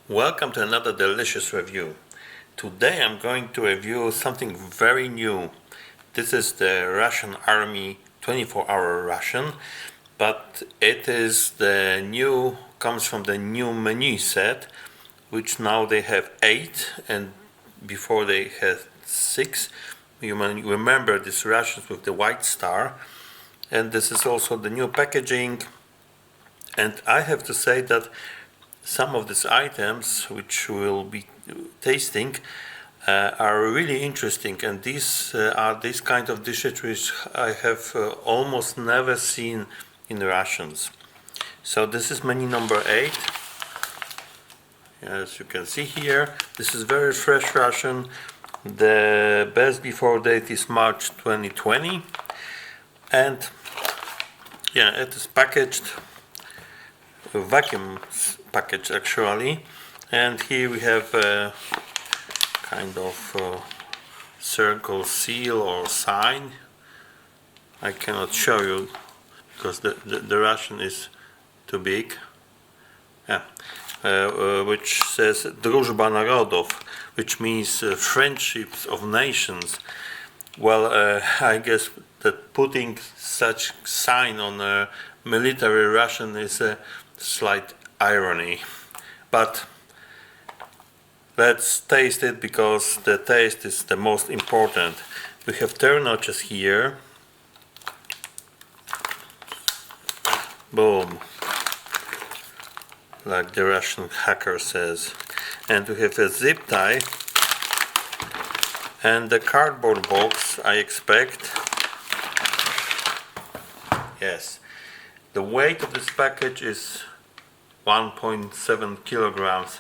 Welcome to another delicious review. Today I'm going to review something very new. This is the Russian Army 24-hour ration, but it is comes from the new menu set, which now they have 8 and before they had 6. You may remember these rations with the white star, and this is also the new packaging. And I have to say that some of these items which we'll be tasting are really interesting, and these are these kind of dishes which I have almost never seen in rations. So this is menu number 8. As you can see here, this is very fresh ration. The best before date is March 2020, and yeah, it is packaged vacuum package actually, and here we have a kind of circle seal or sign. I cannot show you because the ration is too big. Which says Drużba Narodów, which means friendships of nations. Well, I guess that putting such sign on a military ration is a slight irony, but let's taste it because the taste is the most important. We have notches here. Boom, like the Russian hacker says, and we have a zip tie and the cardboard box, I expect. Yes, the weight of this package is 1.7 kilograms,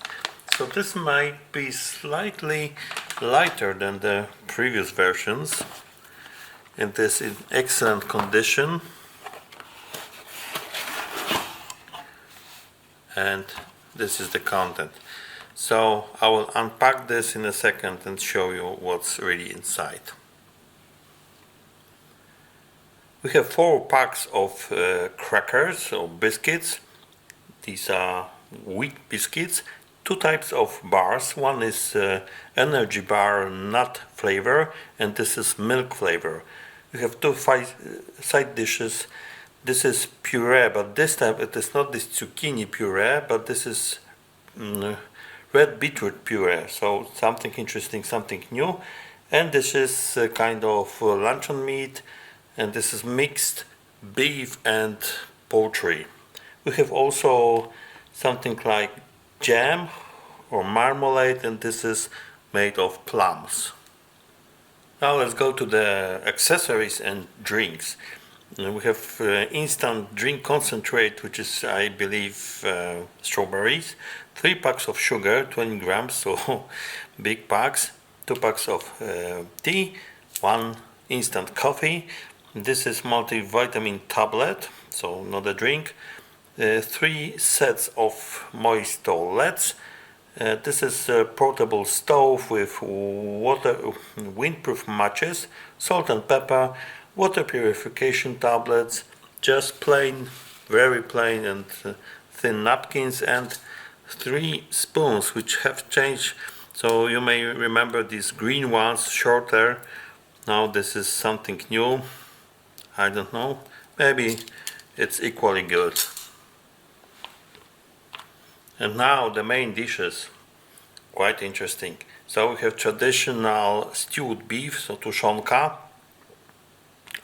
so this might be slightly lighter than the previous versions, and this is in excellent condition. And this is the content. So I will unpack this in a second and show you what's really inside. We have 4 packs of crackers or biscuits. These are wheat biscuits. 2 types of bars. One is energy bar nut flavor, and this is milk flavor. We have 2 side dishes. This is puree, but this time it is not this zucchini puree, but this is red beetroot puree. So something interesting, something new. And this is a kind of luncheon meat, and this is mixed beef and poultry. We have also something like jam or marmalade, and this is made of plums. Now let's go to the accessories and drinks. We have instant drink concentrate, which is, I believe, strawberries. 3 packs of sugar, 20 grams, so big packs. 2 packs of tea, 1 instant coffee. This is multivitamin tablet, so not a drink. 3 sets of moist towelettes. This is a portable stove with windproof matches, salt and pepper, water purification tablets, just plain, very plain and thin napkins, and 3 spoons which have changed. So you may remember these green ones, shorter. Now this is something new. I don't know, maybe it's equally good. And now the main dishes, quite interesting. So we have traditional stewed beef, so tuszonka.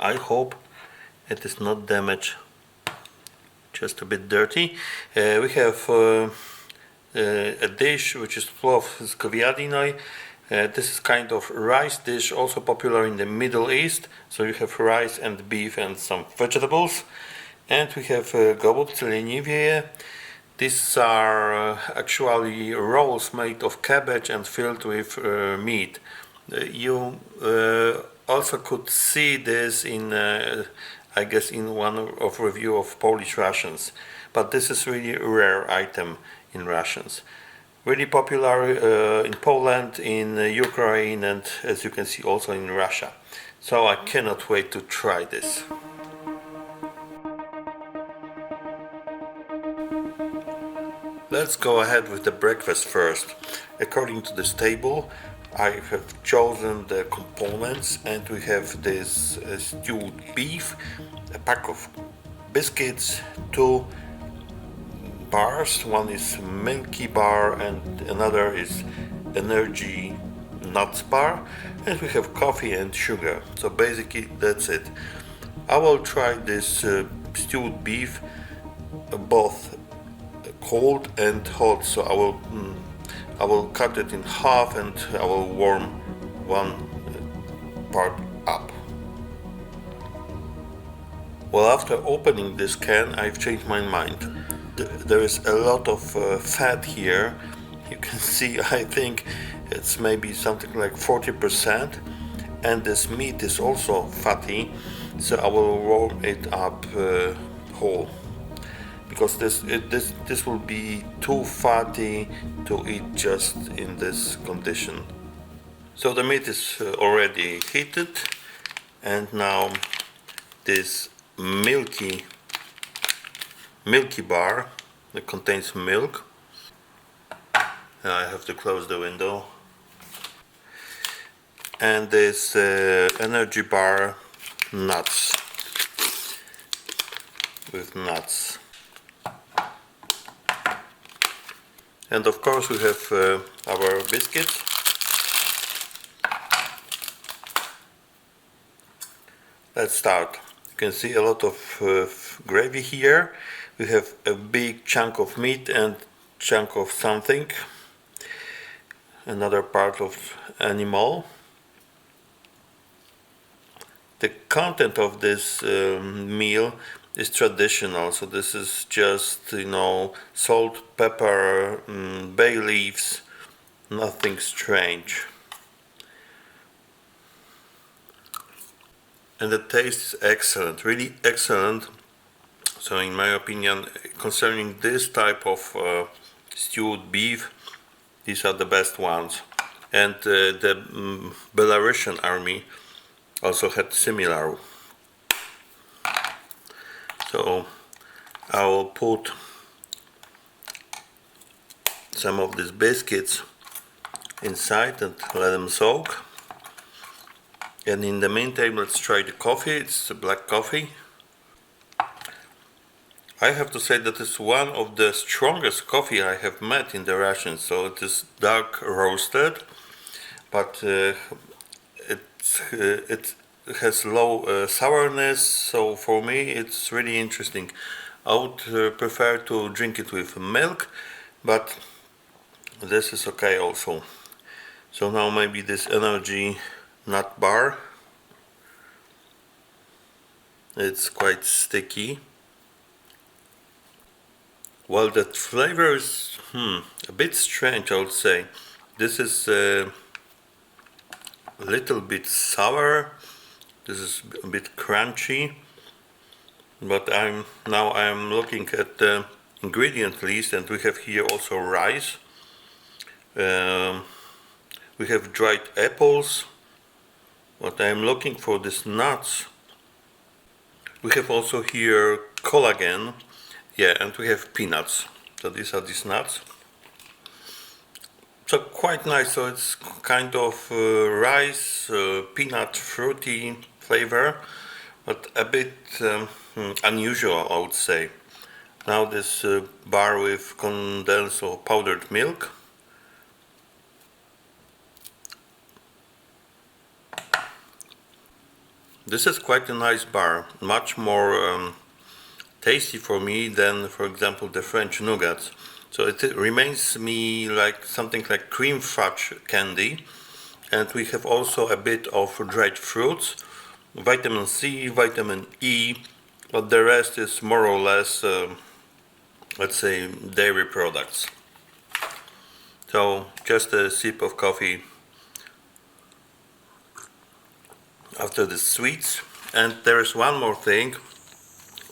I hope it is not damaged, just a bit dirty. We have a dish which is full of caviar. This is kind of rice dish, also popular in the Middle East. So you have rice and beef and some vegetables. And we have gołąbce leniwie. These are actually rolls made of cabbage and filled with meat. You also could see this in, I guess, in one of review of Polish rations, but this is really a rare item in rations. Really popular in Poland, in Ukraine, and as you can see also in Russia. So I cannot wait to try this. let's go ahead with the breakfast first. According to this table, I have chosen the components, and we have this stewed beef, a pack of biscuits, two bars. One is milky bar and another is energy nuts bar, and we have coffee and sugar. So basically that's it. I will try this stewed beef both cold and hot, so I will cut it in half and I will warm one part up. Well, after opening this can, I've changed my mind. There is a lot of fat here. You can see, I think it's maybe something like 40%, and this meat is also fatty, so I will warm it up whole, because this will be too fatty to eat just in this condition. So the meat is already heated, and now this milky bar that contains milk. Now I have to close the window. And this energy bar nuts, with nuts. And of course we have our biscuits. Let's start. You can see a lot of gravy here. We have a big chunk of meat and chunk of something, another part of animal. The content of this meal is traditional, so this is just, salt, pepper, bay leaves, nothing strange. And the taste is excellent, really excellent. So in my opinion, concerning this type of stewed beef, these are the best ones. And the Belarusian army also had similar. So I will put some of these biscuits inside and let them soak. And in the meantime, let's try the coffee. It's a black coffee. I have to say that it's one of the strongest coffee I have met in the ration. So it is dark roasted, but it has low sourness. So for me, it's really interesting. I would prefer to drink it with milk, but this is okay also. So now maybe this energy nut bar. It's quite sticky. Well, that flavor is a bit strange, I would say. This is a little bit sour. This is a bit crunchy. But I am looking at the ingredient list, and we have here also rice. We have dried apples. But I am looking for these nuts. We have also here collagen. Yeah, and we have peanuts. So these are these nuts. So quite nice. So it's kind of rice, peanut, fruity flavor, but a bit unusual, I would say. Now this bar with condensed or powdered milk. This is quite a nice bar, much more tasty for me than, for example, the French nougats. So it reminds me like something like cream fudge candy, and we have also a bit of dried fruits, vitamin C, vitamin E, but the rest is more or less, let's say, dairy products. So just a sip of coffee after the sweets. And there is one more thing,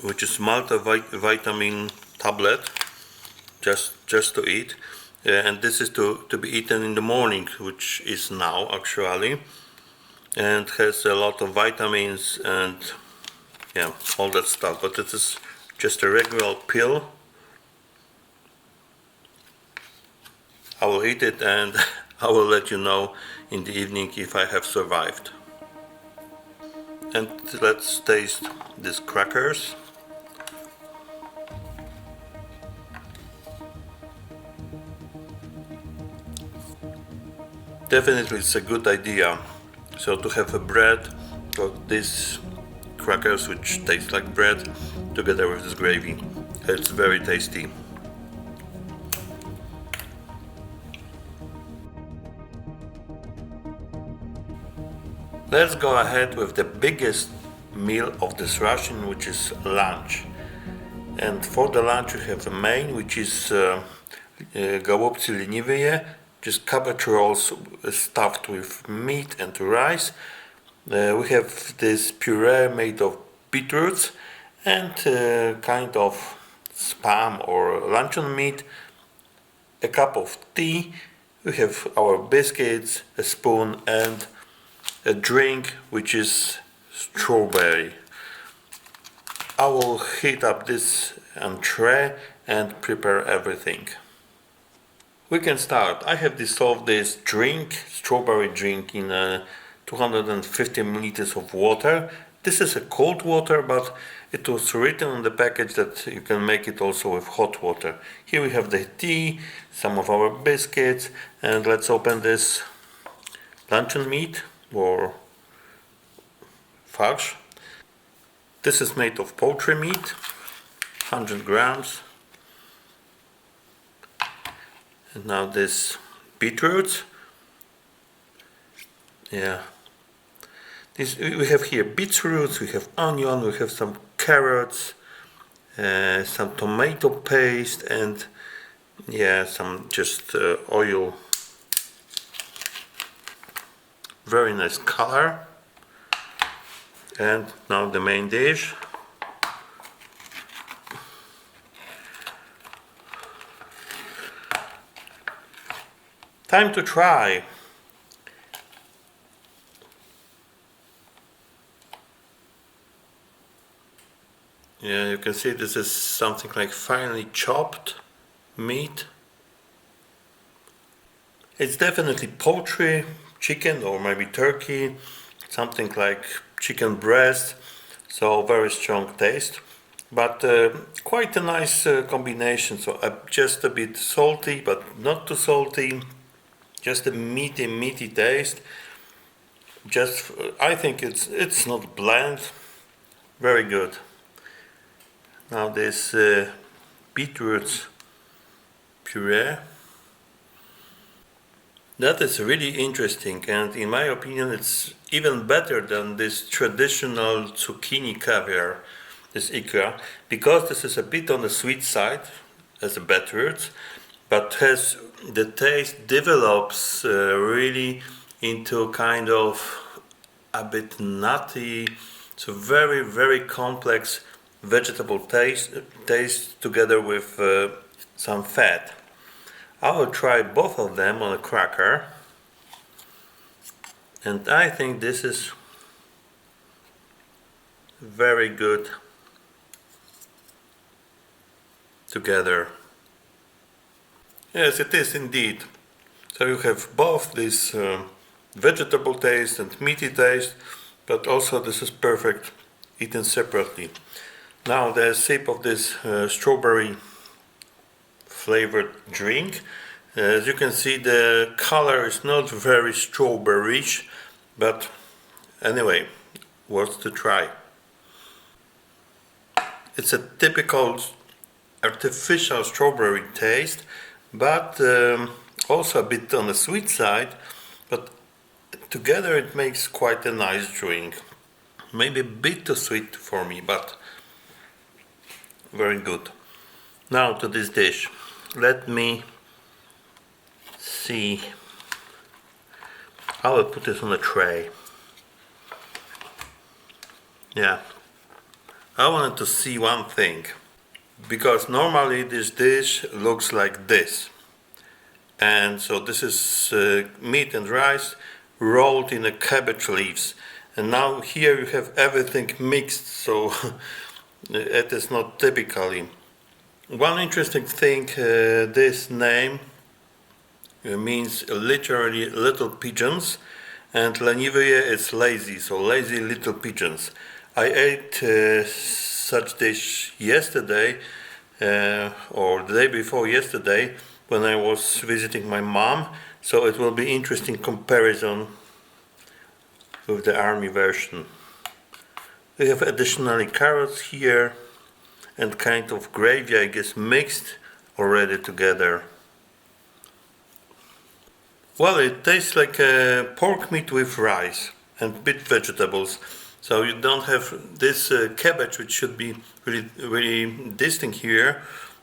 which is multivitamin tablet, just to eat, and this is to be eaten in the morning, which is now actually, and has a lot of vitamins and all that stuff. But it is just a regular pill, I will eat it and I will let you know in the evening if I have survived. And let's taste these crackers. Definitely it's a good idea. So to have a bread, or these crackers which taste like bread, together with this gravy. It's very tasty. Let's go ahead with the biggest meal of this ration, which is lunch. And for the lunch we have the main, which is gołąbki leniwie, just cabbage rolls stuffed with meat and rice. We have this puree made of beetroots and kind of spam or luncheon meat, a cup of tea. We have our biscuits, a spoon, and a drink which is strawberry. I will heat up this tray and prepare everything. We can start. I have dissolved this drink, strawberry drink, in 250 milliliters of water. This is a cold water, but it was written on the package that you can make it also with hot water. Here we have the tea, some of our biscuits, and let's open this luncheon meat or farce. This is made of poultry meat, 100 grams. And now this beetroot. Yeah. We have here beetroots, we have onion, we have some carrots, some tomato paste, and yeah, some just oil. Very nice color. And now the main dish. Time to try. Yeah, you can see this is something like finely chopped meat. It's definitely poultry, chicken or maybe turkey, something like chicken breast, so very strong taste, but quite a nice combination. So just a bit salty, but not too salty, just a meaty taste. Just I think it's not bland, very good. Now this beetroot puree. That is really interesting, and in my opinion it's even better than this traditional zucchini caviar, this ikra, because this is a bit on the sweet side as a beetroot, but as the taste develops really into kind of a bit nutty, so very complex vegetable taste together with some fat. I will try both of them on a cracker, and I think this is very good together. Yes, it is indeed. So you have both this vegetable taste and meaty taste, but also this is perfect eaten separately. Now the sip of this strawberry flavored drink. As you can see, the color is not very strawberryish, but anyway, worth to try. It's a typical artificial strawberry taste, but also a bit on the sweet side, but together it makes quite a nice drink. Maybe a bit too sweet for me, but very good. Now to this dish. Let me see. I will put this on a tray. Yeah. I wanted to see one thing, because normally this dish looks like this. And so this is meat and rice rolled in a cabbage leaves. And now here you have everything mixed, so it is not typically. One interesting thing, this name, means literally little pigeons, and leniwie is lazy, so lazy little pigeons. I ate such dish yesterday or the day before yesterday when I was visiting my mom, so it will be interesting comparison with the army version. We have additionally carrots here and kind of gravy, I guess, mixed already together. Well, it tastes like pork meat with rice and bit vegetables. So you don't have this cabbage, which should be really distinct here,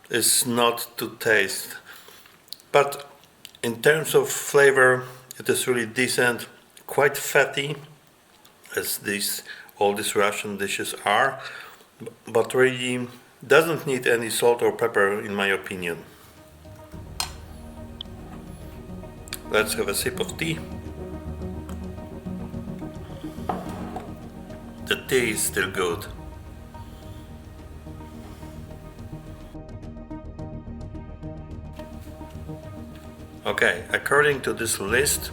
is not to taste. But in terms of flavor, it is really decent, quite fatty, as all these Russian dishes are, but really doesn't need any salt or pepper, in my opinion. Let's have a sip of tea. The tea is still good. Okay, according to this list,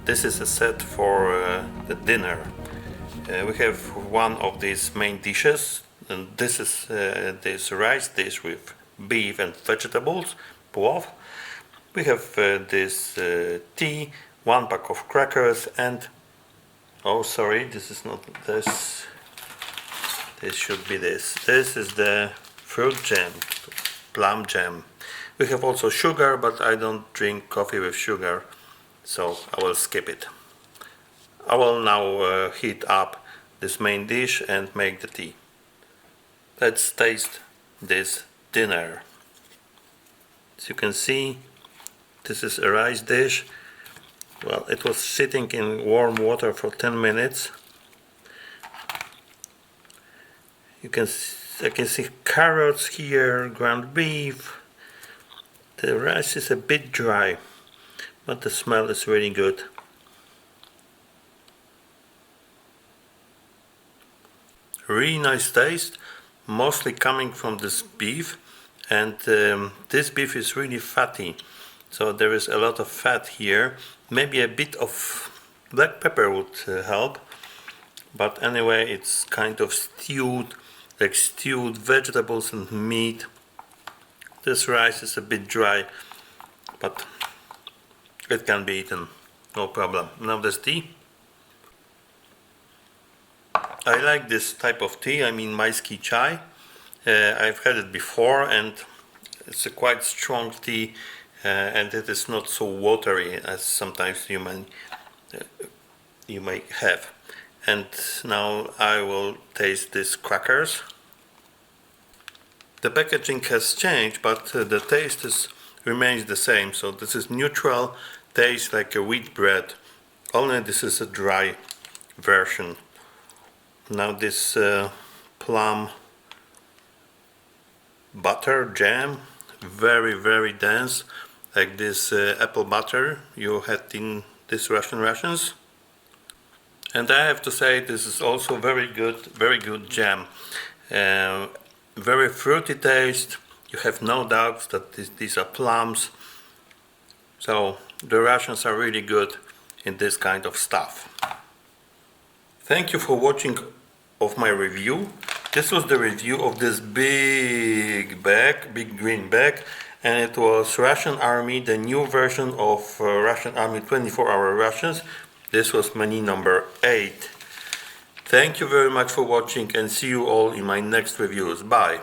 this is a set for the dinner. We have one of these main dishes, and this is this rice dish with beef and vegetables, plov. We have this tea, 1 pack of crackers, and oh sorry, this is not this. This should be this. This is the fruit jam, plum jam. We have also sugar, but I don't drink coffee with sugar, so I will skip it. I will now heat up this main dish and make the tea. Let's taste this dinner. As you can see, this is a rice dish. Well, it was sitting in warm water for 10 minutes. I can see carrots here, ground beef. The rice is a bit dry, but the smell is really good. Really nice taste, mostly coming from this beef, and this beef is really fatty. So there is a lot of fat here. Maybe a bit of black pepper would help. But anyway, it's kind of stewed, like stewed vegetables and meat. This rice is a bit dry, but it can be eaten, no problem. Now this tea. I like this type of tea, I mean Maisky chai. I've had it before, and it's a quite strong tea. And it is not so watery as sometimes you may have. And now I will taste these crackers. The packaging has changed, but the taste remains the same. So this is neutral, tastes like a wheat bread. Only this is a dry version. Now this plum butter jam, very dense, like this apple butter you had in these Russian rations. And I have to say, this is also very good jam. Very fruity taste. You have no doubts that these are plums. So the Russians are really good in this kind of stuff. Thank you for watching of my review. This was the review of this big green bag, and it was Russian Army, the new version of Russian Army 24-hour rations. This was menu number 8. Thank you very much for watching, and see you all in my next reviews. Bye.